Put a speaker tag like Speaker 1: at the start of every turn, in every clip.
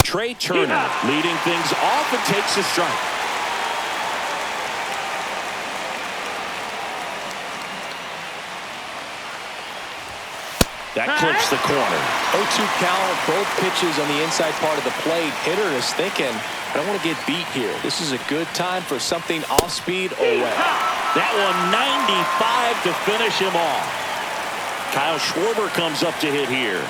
Speaker 1: Trey Turner leading things off and takes a strike. That clips the corner.
Speaker 2: 0-2 count, both pitches on the inside part of the plate. Hitter is thinking, I don't want to get beat here. This is a good time for something off speed away.
Speaker 1: That one 95 to finish him off. Kyle Schwarber comes up to hit here.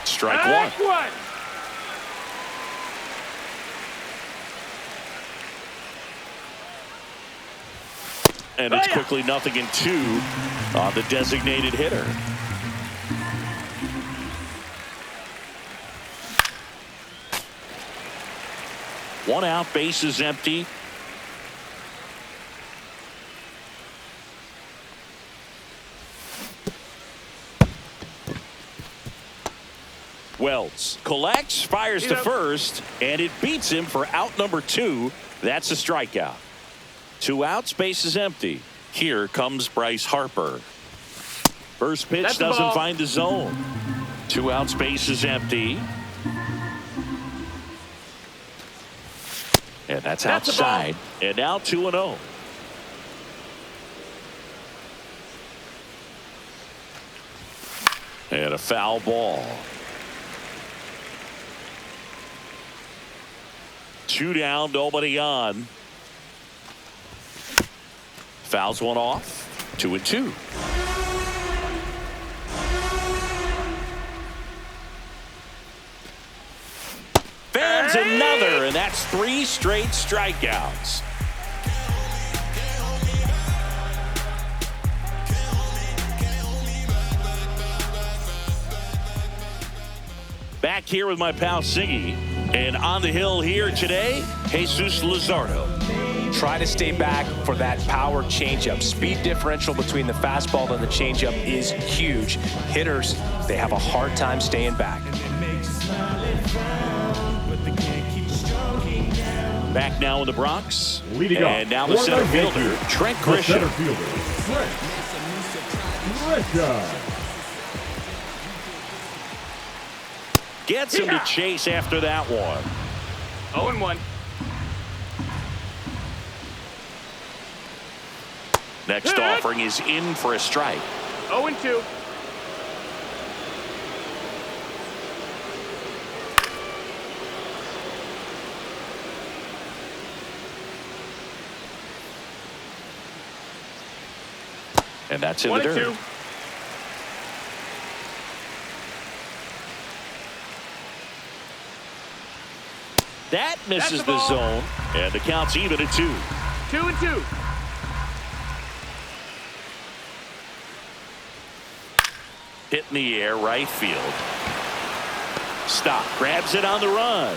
Speaker 1: Strike one. And it's quickly 0-2 on the designated hitter. One out, base is empty. Wells collects, fires to first, and it beats him for out number 2. That's a strikeout. 2 outs, base is empty. Here comes Bryce Harper. First pitch doesn't find the zone. 2 outs, base is empty. And that's outside. And now 2-0. And a foul ball. 2 down, nobody on. Fouls one off. 2-2. Fans another, and that's 3 straight strikeouts. Back here with my pal Siggy, and on the hill here today, Jesus Luzardo.
Speaker 2: Try to stay back for that power changeup. Speed differential between the fastball and the changeup is huge. Hitters, they have a hard time staying back.
Speaker 1: Back now in the Bronx.
Speaker 3: And
Speaker 1: now the center fielder, Trent Grisham. Gets him to chase after that one.
Speaker 4: 0-1.
Speaker 1: Next offering is in for a strike.
Speaker 4: 0-2.
Speaker 1: And that's in the dirt. That misses the zone, and the count's even at 2.
Speaker 4: 2-2.
Speaker 1: Hit in the air, right field. Stop, grabs it on the run.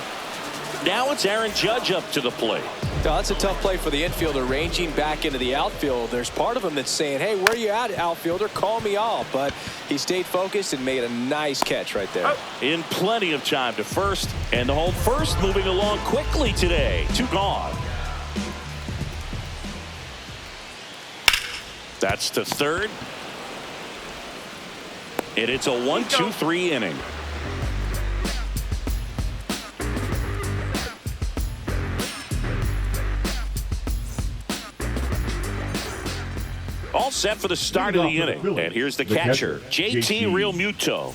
Speaker 1: Now it's Aaron Judge up to the plate.
Speaker 2: Now, that's a tough play for the infielder, ranging back into the outfield. There's part of him that's saying, hey, where you at, outfielder? Call me off. But he stayed focused and made a nice catch right there.
Speaker 1: In plenty of time to first, and the home first moving along quickly today. 2 gone. That's to third. And it's a 1-2-3 inning. All set for the start of the inning. And here's the catcher, JT Realmuto.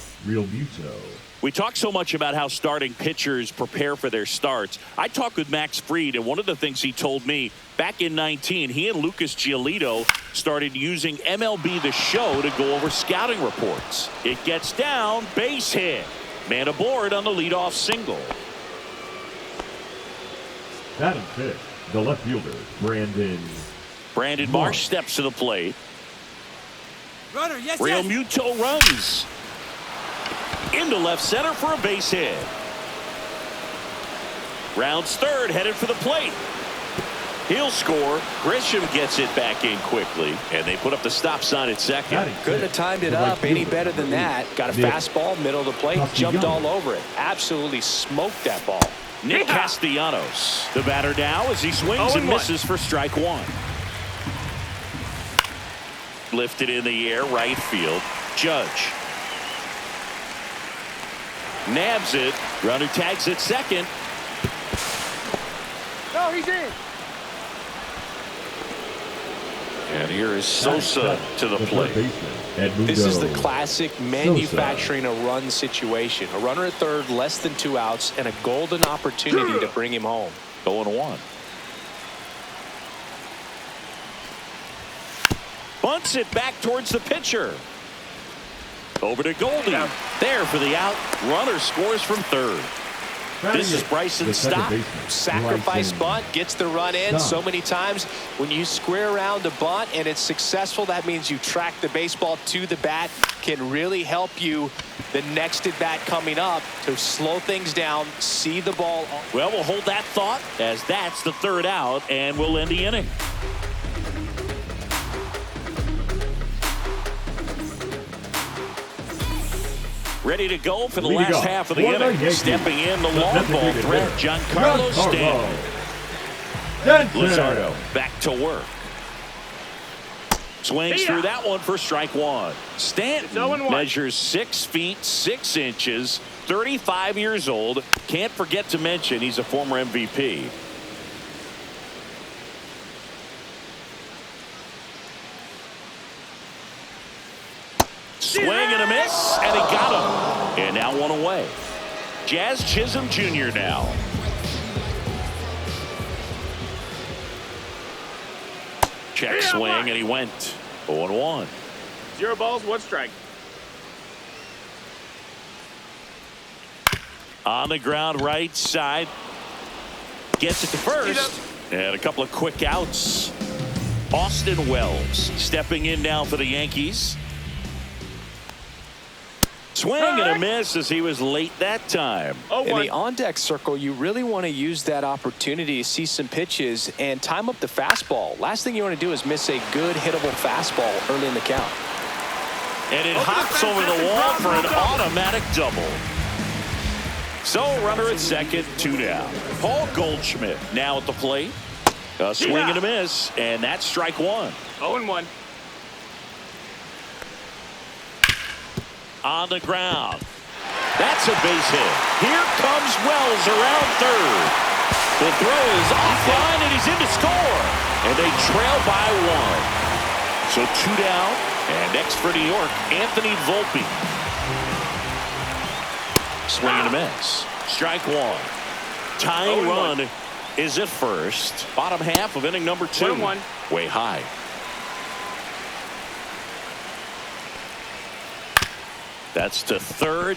Speaker 1: We talk so much about how starting pitchers prepare for their starts. I talked with Max Fried, and one of the things he told me, back in 19, he and Lucas Giolito started using MLB The Show to go over scouting reports. It gets down, base hit. Man aboard on the leadoff single.
Speaker 3: Batting fifth, the left fielder, Brandon
Speaker 1: Marsh steps to the plate.
Speaker 5: Runner, yes,
Speaker 1: Realmuto runs into left center for a base hit. Rounds third, headed for the plate. He'll score. Grisham gets it back in quickly, and they put up the stop sign at second.
Speaker 2: Couldn't have timed it up any better than that. Got a fastball, middle of the plate, jumped all over it. Absolutely smoked that ball.
Speaker 1: Nick Castellanos, the batter now as he swings and misses for strike 1. Lifted in the air, right field. Judge nabs it. Runner tags at second.
Speaker 4: No, he's in.
Speaker 1: And here is Sosa to the plate.
Speaker 2: This is the classic manufacturing a run situation. A runner at third, less than 2 outs, and a golden opportunity to bring him home.
Speaker 1: 0-1. Bunts it back towards the pitcher. Over to Goldie. There for the out. Runner scores from third. This is Bryson Stott.
Speaker 2: Sacrifice bunt, gets the run in. So many times when you square around a bunt and it's successful, that means you track the baseball to the bat. Can really help you the next at bat coming up to slow things down, see the ball.
Speaker 1: Well, we'll hold that thought as that's the third out, and we'll end the inning. Ready to go for the last half of the inning. Stepping in the long ball threat, Giancarlo Stanton. Luzardo back to work. Swings through that one for strike one. Stanton measures 6 feet 6 inches, 35 years old. Can't forget to mention he's a former MVP. Swing and a miss, and he got him. And now 1 away. Jazz Chisholm Jr. now. Check swing, and he went 0-1.
Speaker 4: 0 balls, 1 strike.
Speaker 1: On the ground, right side. Gets it to first. And a couple of quick outs. Austin Wells stepping in now for the Yankees. Swing and a miss as he was late that time.
Speaker 2: In the on-deck circle, you really want to use that opportunity to see some pitches and time up the fastball. Last thing you want to do is miss a good hittable fastball early in the count.
Speaker 1: And it hops over the wall for an automatic double. So runner at second, 2 down. Paul Goldschmidt now at the plate. A swing and a miss, and that's strike one.
Speaker 4: 0-1.
Speaker 1: On the ground. That's a base hit. Here comes Wells around third. The throw is offline, and he's in to score. And they trail by 1. So 2 down. And next for New York, Anthony Volpe. Swing and a miss. Strike one. Tying run is at first. Bottom half of inning number 2.
Speaker 4: 1-1.
Speaker 1: Way high. That's to third.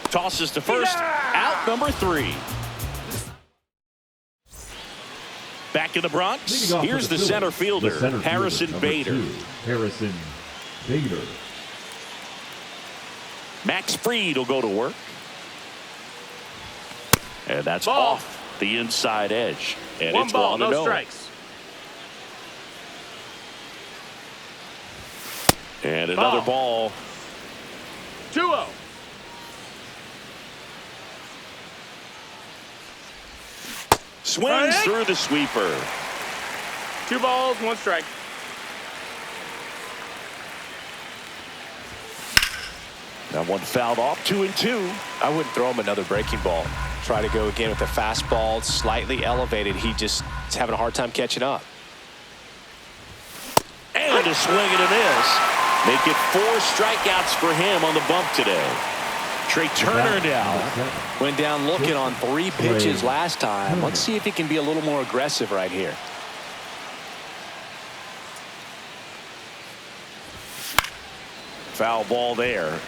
Speaker 1: Tosses to first. Out number 3. Back in the Bronx. Here's the center fielder, Harrison Bader.
Speaker 3: Harrison Bader.
Speaker 1: Max Fried will go to work. And that's off the inside edge. And
Speaker 4: 1
Speaker 1: it's
Speaker 4: ball,
Speaker 1: no
Speaker 4: strikes.
Speaker 1: And another ball.
Speaker 4: 2-0.
Speaker 1: Swings through the sweeper.
Speaker 4: 2 balls, 1 strike.
Speaker 1: That one fouled off. 2-2.
Speaker 2: I wouldn't throw him another breaking ball. Try to go again with the fastball, slightly elevated. He just is having a hard time catching up.
Speaker 1: And a swing and a miss. Make it 4 strikeouts for him on the bump today. Trey Turner now.
Speaker 2: Went down looking on 3 pitches last time. Let's see if he can be a little more aggressive right here.
Speaker 1: Foul ball there.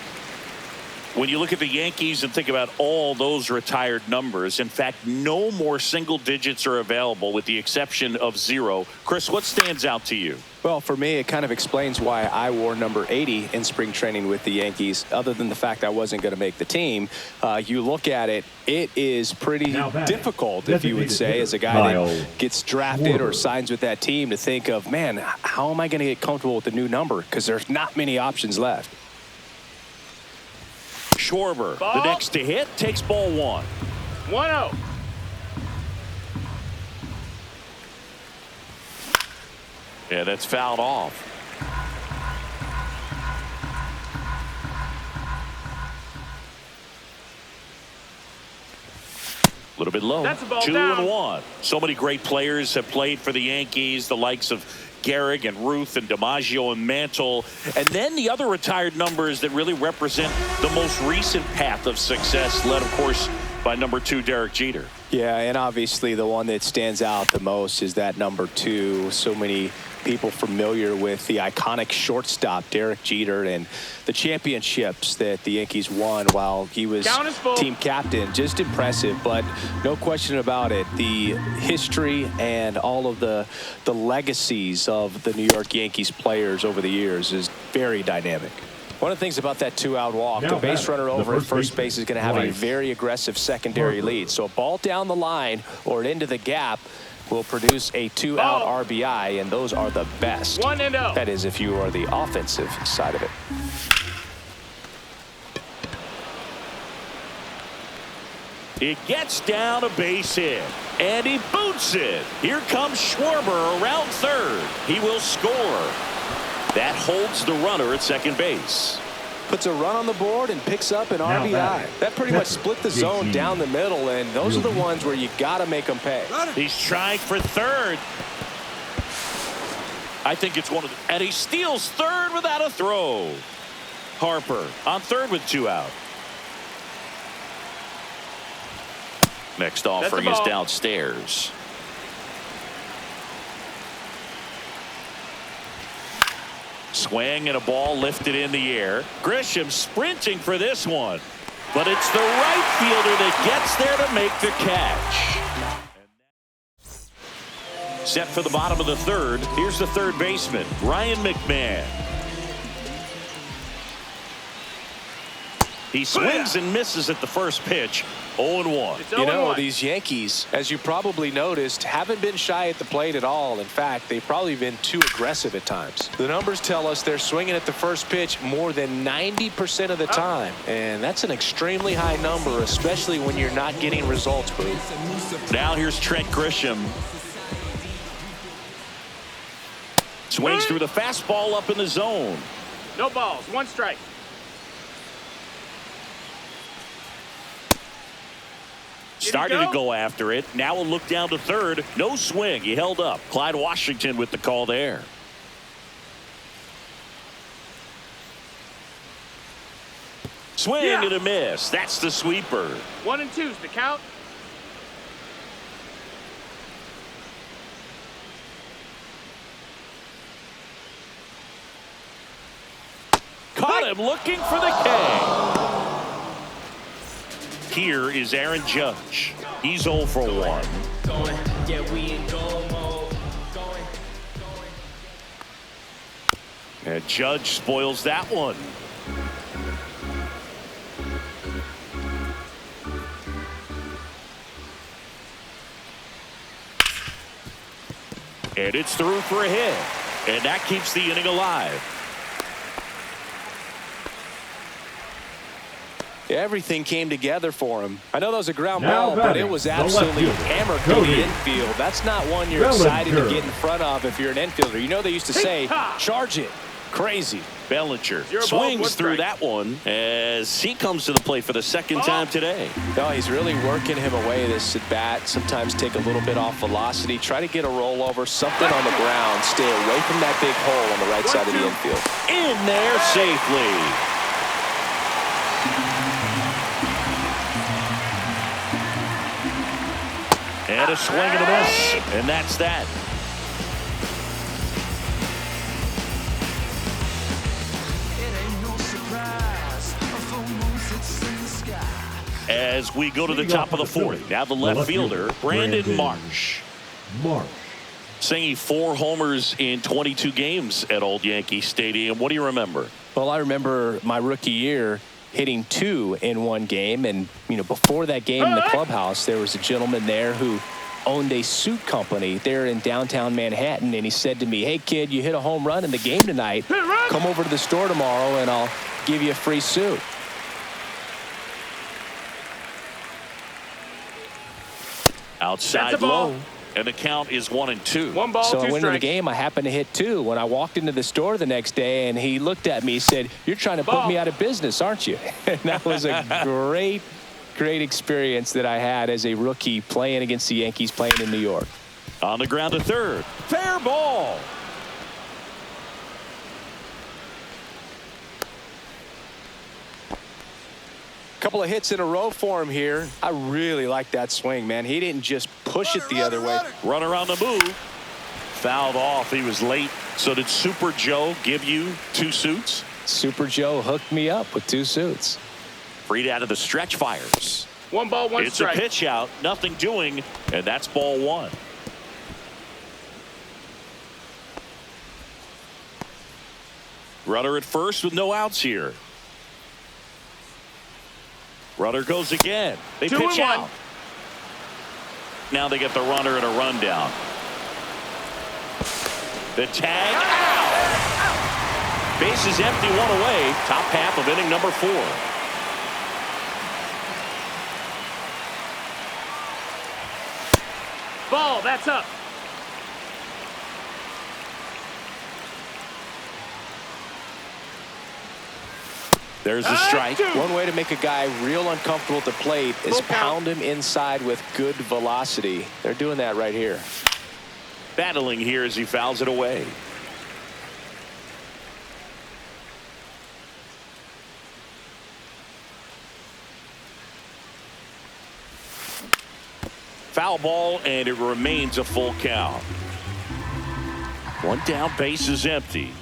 Speaker 1: When you look at the Yankees and think about all those retired numbers, in fact, no more single digits are available with the exception of 0. Chris, what stands out to you?
Speaker 2: Well, for me, it kind of explains why I wore number 80 in spring training with the Yankees, other than the fact I wasn't going to make the team. You look at it, it is pretty difficult, if you would say, as a guy that gets drafted or signs with that team, to think of, man, how am I going to get comfortable with the new number? Because there's not many options left.
Speaker 1: Schwarber, the next to hit, takes ball 1.
Speaker 4: 1-0.
Speaker 1: Yeah, that's fouled off. A little bit low.
Speaker 4: That's a ball
Speaker 1: 2-1. So many great players have played for the Yankees, the likes of Gehrig and Ruth and DiMaggio and Mantle. And then the other retired numbers that really represent the most recent path of success, led, of course, by number 2, Derek Jeter.
Speaker 2: Yeah, and obviously the one that stands out the most is that number 2. So many people familiar with the iconic shortstop Derek Jeter and the championships that the Yankees won while he was team captain. Just impressive, but no question about it. The history and all of the legacies of the New York Yankees players over the years is very dynamic. One of the things about that 2-out walk, the base runner over at first base is going to have a very aggressive secondary lead. So a ball down the line or into the gap will produce a 2-out RBI, and those are the best.
Speaker 4: 1-0.
Speaker 2: That is if you are the offensive side of it.
Speaker 1: It gets down a base hit, and he boots it. Here comes Schwarber around third. He will score. That holds the runner at second base.
Speaker 2: Puts a run on the board and picks up an RBI. That pretty much split the zone down the middle, and those are the ones where you got to make them pay.
Speaker 1: He's trying for third. I think it's one of the, and he steals third without a throw. Harper on third with 2 out. Next offering is downstairs. Swing and a ball lifted in the air. Grisham sprinting for this one. But it's the right fielder that gets there to make the catch. Set for the bottom of the third. Here's the third baseman, Ryan McMahon. He swings and misses at the first pitch. 0-1.
Speaker 2: You know, these Yankees, as you probably noticed, haven't been shy at the plate at all. In fact, they've probably been too aggressive at times. The numbers tell us they're swinging at the first pitch more than 90% of the time. And that's an extremely high number, especially when you're not getting results, Bruce.
Speaker 1: Now here's Trent Grisham. Swings through the fastball up in the zone.
Speaker 4: No balls, 1 strike.
Speaker 1: Started to go after it. Now a look down to third. No swing. He held up. Clyde Washington with the call there. Swing and a miss. That's the sweeper.
Speaker 4: 1 and 2's the count.
Speaker 1: Caught him looking for the K. Here is Aaron Judge. He's 0 for 1. And Judge spoils that one. And it's through for a hit. And that keeps the inning alive.
Speaker 2: Everything came together for him. I know that was a ground ball, but it was absolutely hammered to the infield. That's not one you're excited to get in front of if you're an infielder. You know they used to say, charge it. Crazy.
Speaker 1: Bellinger swings through that one as he comes to the plate for the second time today.
Speaker 2: No, he's really working him away this at bat. Sometimes take a little bit off velocity. Try to get a rollover, something on the ground. Stay away from that big hole on the right side of the infield.
Speaker 1: In there safely. And a swing and a miss, and that's that. As we go to the top of the fourth, now the left fielder, Brandon Marsh. Singing 4 homers in 22 games at Old Yankee Stadium. What do you remember?
Speaker 2: Well, I remember my rookie year hitting 2 in one game, and before that game in the clubhouse, there was a gentleman there who owned a suit company there in downtown Manhattan, and he said to me, "Hey kid, you hit a home run in the game tonight. Come over to the store tomorrow and I'll give you a free suit."
Speaker 1: Outside low, And the count is 1-2.
Speaker 4: One ball,
Speaker 2: So I
Speaker 4: two
Speaker 2: went into the
Speaker 4: strikes.
Speaker 2: game. I happened to hit 2. When I walked into the store the next day, and he looked at me, he said, "You're trying to put
Speaker 4: Ball.
Speaker 2: me out of business, aren't you?" And that was a great experience that I had as a rookie playing against the Yankees, playing in New York.
Speaker 1: On the ground to third. Fair ball.
Speaker 2: Couple of hits in a row for him here. I really like that swing, man. He didn't just push it the other way.
Speaker 1: Runner on the move. Fouled off. He was late. So did Super Joe give you 2 suits?
Speaker 2: Super Joe hooked me up with 2 suits.
Speaker 1: Freed out of the stretch fires.
Speaker 4: One ball, one
Speaker 1: It's
Speaker 4: strike.
Speaker 1: a pitch out. Nothing doing. And that's ball 1. Runner at first with no outs here. Runner goes again. They
Speaker 4: 2
Speaker 1: pitch
Speaker 4: and 1.
Speaker 1: out. Now they get the runner and a rundown. The tag out. Bases empty, 1 away. Top half of inning number 4.
Speaker 4: Ball, that's up.
Speaker 1: There's a strike.
Speaker 2: One way to make a guy real uncomfortable at the plate is
Speaker 4: Full count.
Speaker 2: pound him inside with good velocity. They're doing that right here.
Speaker 1: Battling here as he fouls it away. Foul ball, and it remains a full count. 1 down, base is empty.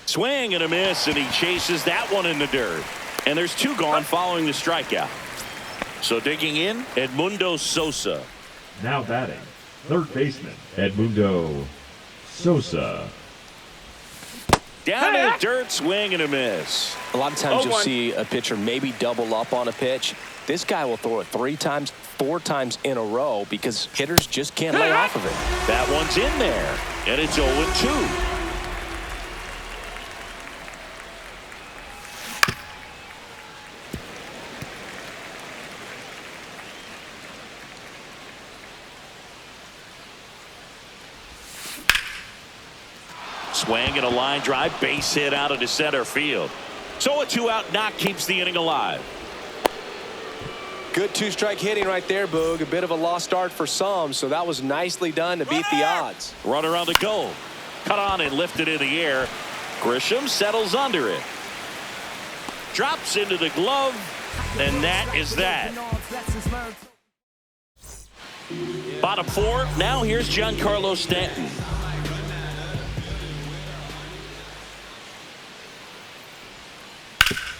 Speaker 1: Swing and a miss, and he chases that one in the dirt. And there's 2 gone following the strikeout. So digging in, Edmundo Sosa.
Speaker 3: Now batting, third baseman, Edmundo Sosa.
Speaker 1: Down in the dirt, swing and a miss.
Speaker 2: A lot of times you'll
Speaker 4: 0-1.
Speaker 2: see a pitcher maybe double up on a pitch. This guy will throw it 3 times, 4 times in a row because hitters just can't lay off of it.
Speaker 1: That one's in there, and it's 0-2. Swing and a line drive, base hit out into center field. So a 2-out knock keeps the inning alive.
Speaker 2: Good 2-strike hitting right there, Boog. A bit of a lost start for some, so that was nicely done to beat the odds.
Speaker 1: Runner on the go. Cut on and lifted in the air. Grisham settles under it. Drops into the glove, and that is that. Bottom 4. Now here's Giancarlo Stanton.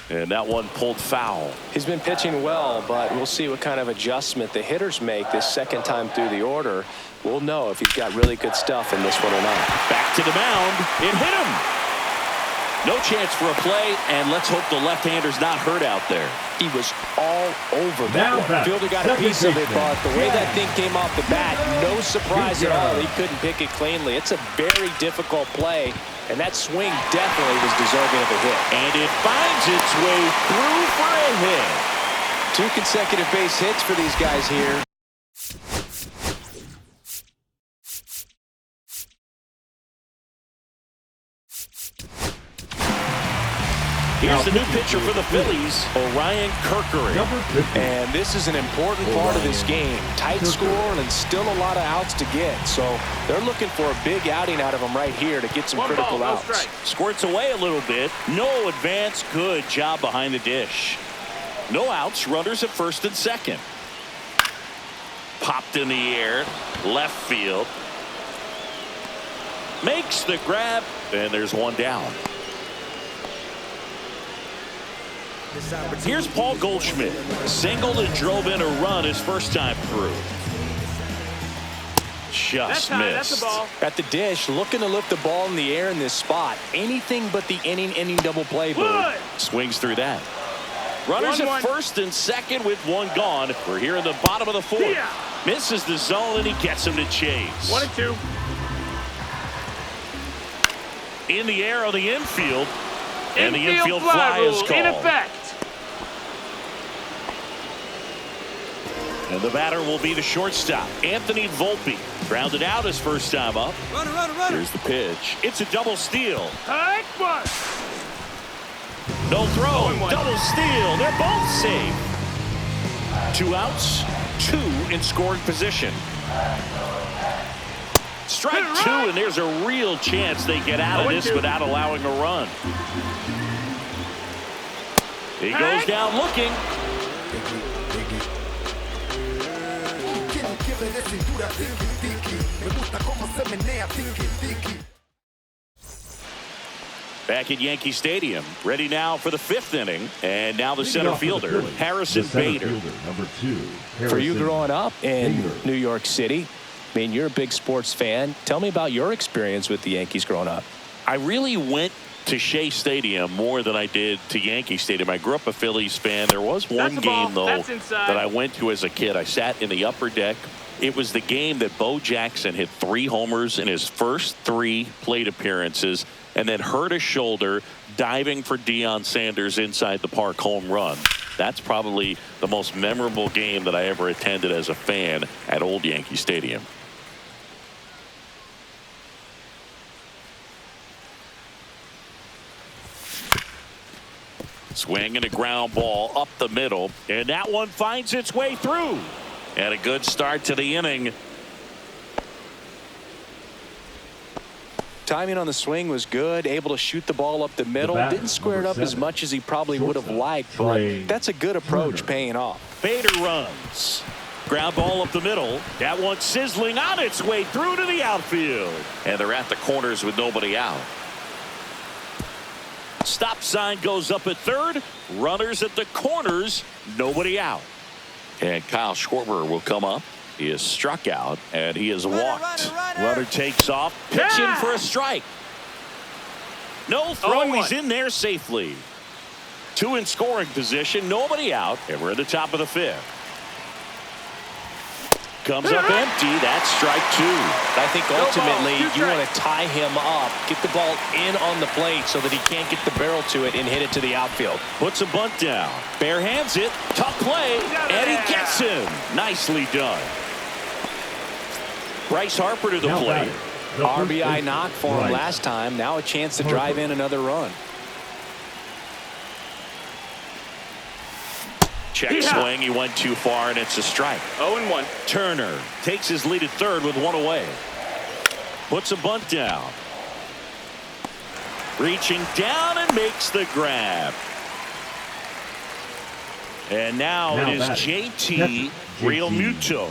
Speaker 1: And that one pulled foul.
Speaker 2: He's been pitching well, but we'll see what kind of adjustment the hitters make this second time through the order. We'll know if he's got really good stuff in this one or not.
Speaker 1: Back to the mound. It hit him. No chance for a play, and let's hope the left-hander's not hurt out there.
Speaker 2: He was all over
Speaker 3: Now
Speaker 2: that one.
Speaker 3: back,
Speaker 2: Fielder got a
Speaker 3: second
Speaker 2: piece of it,
Speaker 3: baseman.
Speaker 2: but the way that thing came off the bat, no surprise at all. He couldn't pick it cleanly. It's a very difficult play, and that swing definitely was deserving of a hit.
Speaker 1: And it finds its way through for a hit.
Speaker 2: 2 consecutive base hits for these guys here.
Speaker 1: Here's the new pitcher for the Phillies, Orion Kerkering.
Speaker 3: Number 50.
Speaker 2: And this is an important part of this game. Tight score and still a lot of outs to get. So they're looking for a big outing out of him right here to get some
Speaker 4: 1
Speaker 2: critical
Speaker 4: ball, no
Speaker 2: outs.
Speaker 4: strike.
Speaker 1: Squirts away a little bit. No advance. Good job behind the dish. No outs. Runners at first and second. Popped in the air. Left field. Makes the grab. And there's 1 down. Here's Paul Goldschmidt. Singled and drove in a run his first time through. Just
Speaker 4: That's high.
Speaker 1: missed.
Speaker 4: That's a ball.
Speaker 2: At the dish, looking to lift the ball in the air in this spot. Anything but the inning double play, Boo.
Speaker 4: Wood.
Speaker 1: Swings through that. Runners
Speaker 4: 1-1.
Speaker 1: at first and second with 1 gone. We're here in the bottom of the 4th.
Speaker 4: Yeah.
Speaker 1: Misses the zone, and he gets him to chase.
Speaker 4: 1-2.
Speaker 1: In the air on the infield. And the
Speaker 4: Infield
Speaker 1: infield fly is
Speaker 4: rule
Speaker 1: called.
Speaker 4: in effect.
Speaker 1: And the batter will be the shortstop, Anthony Volpe. Grounded out his first time up.
Speaker 5: Runner.
Speaker 1: Here's the pitch. It's a double steal.
Speaker 4: Hike one.
Speaker 1: No throw.
Speaker 4: 0-1.
Speaker 1: Double steal. They're both safe. 2 outs, 2 in scoring position. Strike 2, and there's a real chance they get out of this without allowing a run. He goes down looking. Back at Yankee Stadium, ready now for the 5th inning, and now the center fielder, Harrison Bader.
Speaker 3: Number 2.
Speaker 2: For you growing up in New York City, I mean, you're a big sports fan. Tell me about your experience with the Yankees growing up.
Speaker 1: I really went to Shea Stadium more than I did to Yankee Stadium. I grew up a Phillies fan. There was one game, though, that I went to as a kid. I sat in the upper deck. It was the game that Bo Jackson hit 3 homers in his first 3 plate appearances and then hurt his shoulder diving for Deion Sanders inside the park home run. That's probably the most memorable game that I ever attended as a fan at Old Yankee Stadium. Swing and a ground ball up the middle, and that one finds its way through. And a good start to the inning.
Speaker 2: Timing on the swing was good, able to shoot the ball up the middle. Didn't square it up as much as he probably would have liked, but that's a good approach paying off.
Speaker 1: Bader runs. Ground ball up the middle. That one sizzling on its way through to the outfield. And they're at the corners with nobody out. Stop sign goes up at third. Runners at the corners, nobody out. And Kyle Schwarber will come up. He is struck out, and he is walked. Runner takes off, pitching for a strike. No throw, he's in there safely. 2 in scoring position, nobody out, and we're at the top of the 5th. Comes up empty, that's strike 2.
Speaker 2: I think ultimately you want to tie him up, get the ball in on the plate so that he can't get the barrel to it and hit it to the outfield.
Speaker 1: Puts a bunt down, bare hands it, tough play, and he gets him. Nicely done. Bryce Harper to the plate.
Speaker 2: RBI knock for him last time. Now a chance to drive in another run.
Speaker 1: Check swing. He went too far, and it's a strike.
Speaker 4: 0-1.
Speaker 1: Turner takes his lead at third with 1 away. Puts a bunt down. Reaching down and makes the grab. And now it is JT Realmuto.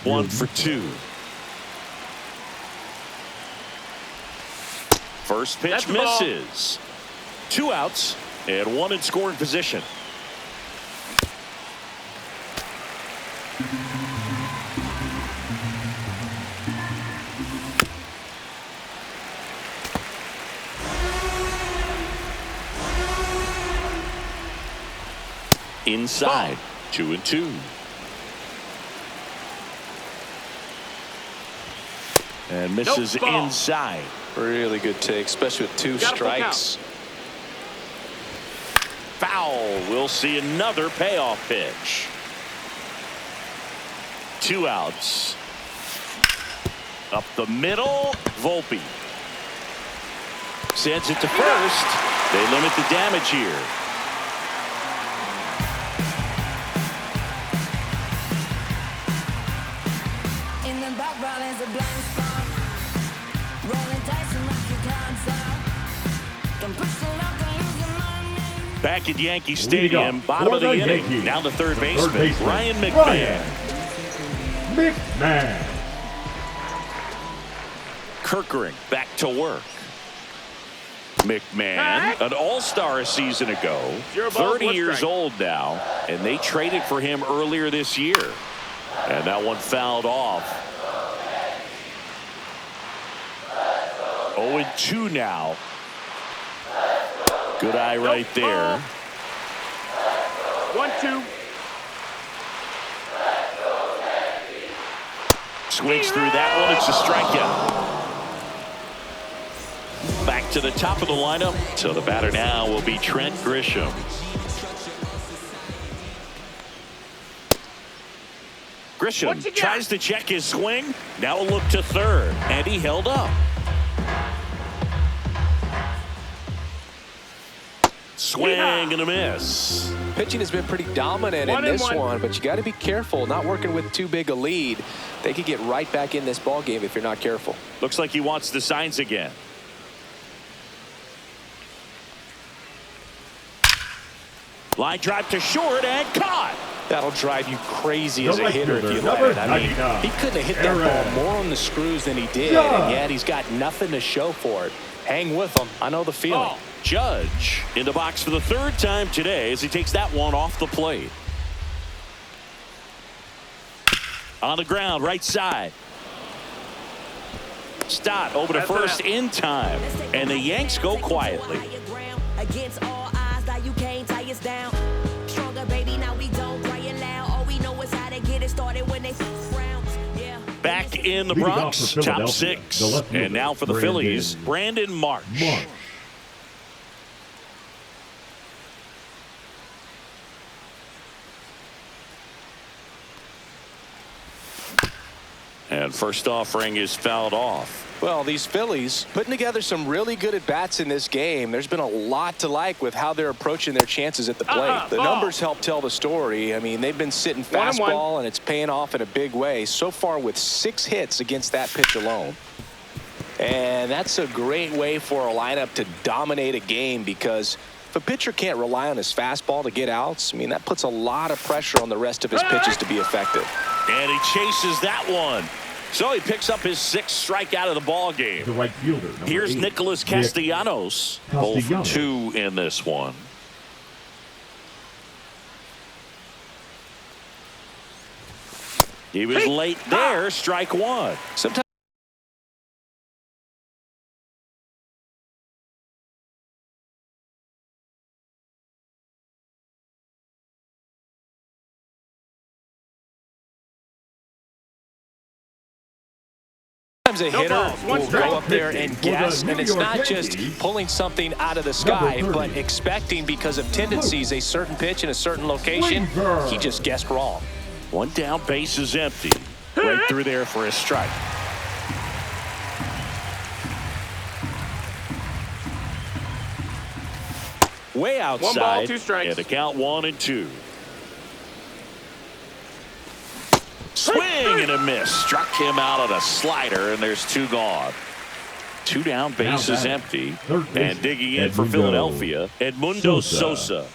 Speaker 1: 1 for 2. First pitch misses. 2 outs and 1 in scoring position. Inside, 2-2. And misses inside.
Speaker 2: Really good take, especially with 2 strikes.
Speaker 1: Foul. We'll see another payoff pitch. 2 outs. Up the middle, Volpe. Sends it to first. They limit the damage here.
Speaker 6: In the background is a blind spot. Rolling dice and rock your cards out. Don't push the luck and use your money.
Speaker 1: Back at Yankee Stadium, bottom of the inning. Now the third baseman, Ryan McMahon. Kerkering back to work. McMahon, an all-star a season ago, 30 years old now, and they traded for him earlier this year. And that one fouled off. 0-2 now. Good eye right there.
Speaker 4: 1-2.
Speaker 1: Swings through that one. It's a strikeout. Back to the top of the lineup. So the batter now will be Trent Grisham. Grisham tries to check his swing. Now a look to third, and he held up. Swing and a miss.
Speaker 2: Pitching has been pretty dominant in this one, but you got to be careful. Not working with too big a lead. They could get right back in this ball game if you're not careful.
Speaker 1: Looks like he wants the signs again. Line drive to short and caught.
Speaker 2: That'll drive you crazy as a hitter if you let it. I mean, he couldn't have hit that ball more on the screws than he did, and yet he's got nothing to show for it. Hang with him. I know the feeling.
Speaker 1: Judge in the box for the third time today as he takes that one off the plate. On the ground, right side. Stott over to first in time, and the Yanks go quietly.
Speaker 6: Against all odds, that you can't tie us down. Stronger, baby, now we don't cry it loud. All we know is how to get it started when they rounds. Yeah.
Speaker 1: Back in the Bronx, top six. And now for the Phillies, Brandon Marsh. And first offering is fouled off.
Speaker 2: Well, these Phillies putting together some really good at-bats in this game. There's been a lot to like with how they're approaching their chances at the plate. The numbers help tell the story. I mean, they've been sitting fastball, and it's paying off in a big way. So far with 6 hits against that pitch alone. And that's a great way for a lineup to dominate a game, because if a pitcher can't rely on his fastball to get outs, I mean, that puts a lot of pressure on the rest of his pitches to be effective.
Speaker 1: And he chases that one. So he picks up his 6th strikeout of the ball game.
Speaker 3: The right fielder.
Speaker 1: Here's
Speaker 3: 8,
Speaker 1: Nicholas Castellanos. 0 for 2 in this one. He was late there. Strike one.
Speaker 2: Sometimes a hitter will go up there and guess, and it's not just pulling something out of the sky, but expecting, because of tendencies, a certain pitch in a certain location. He just guessed wrong.
Speaker 1: One down, base is empty. Right through there for a strike. Way outside.
Speaker 4: 1 ball, 2 strikes.
Speaker 1: And the count 1-2. Swing and a miss. Struck him out on a slider, and there's 2 gone. 2 down, base is empty. And digging in for Philadelphia, Edmundo Sosa.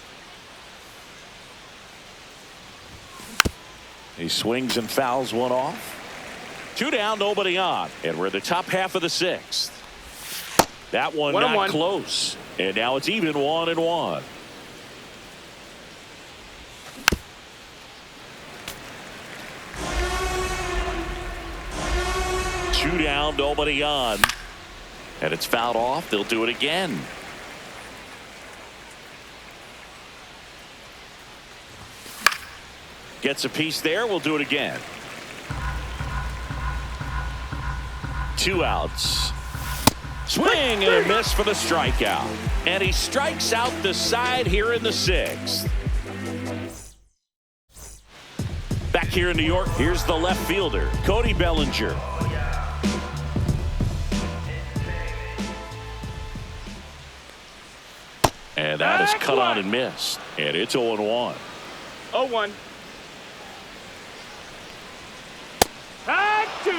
Speaker 1: He swings and fouls one off. 2 down, nobody on. And we're in the top half of the 6th. That one not close. And now it's even 1-1. Two down, nobody on. And it's fouled off. They'll do it again. Gets a piece there. We'll do it again. 2 outs. Swing and a miss for the strikeout. And he strikes out the side here in the 6th. Back here in New York, here's the left fielder, Cody Bellinger. And that is cut on and missed. And it's 0-1.
Speaker 4: 0-1. Back 2.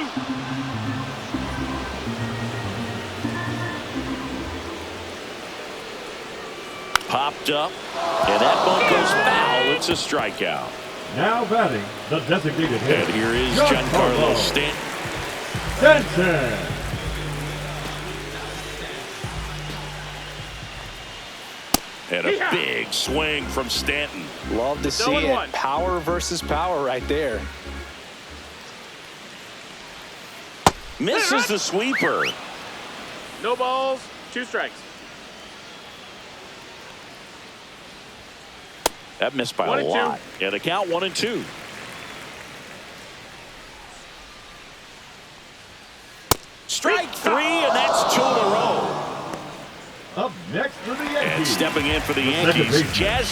Speaker 1: Popped up, and that ball goes foul. It's a strikeout.
Speaker 3: Now batting, the designated hitter.
Speaker 1: And here is Giancarlo Stanton. And a big swing from Stanton.
Speaker 2: Love to see it. Power versus power right there.
Speaker 1: Misses the sweeper.
Speaker 4: No balls, 2 strikes.
Speaker 1: That missed by a lot. Yeah, the count 1-2. Strike 3, and that's 2 in a row.
Speaker 3: Up next for the Yankees.
Speaker 1: And stepping in for the Yankees, Jazz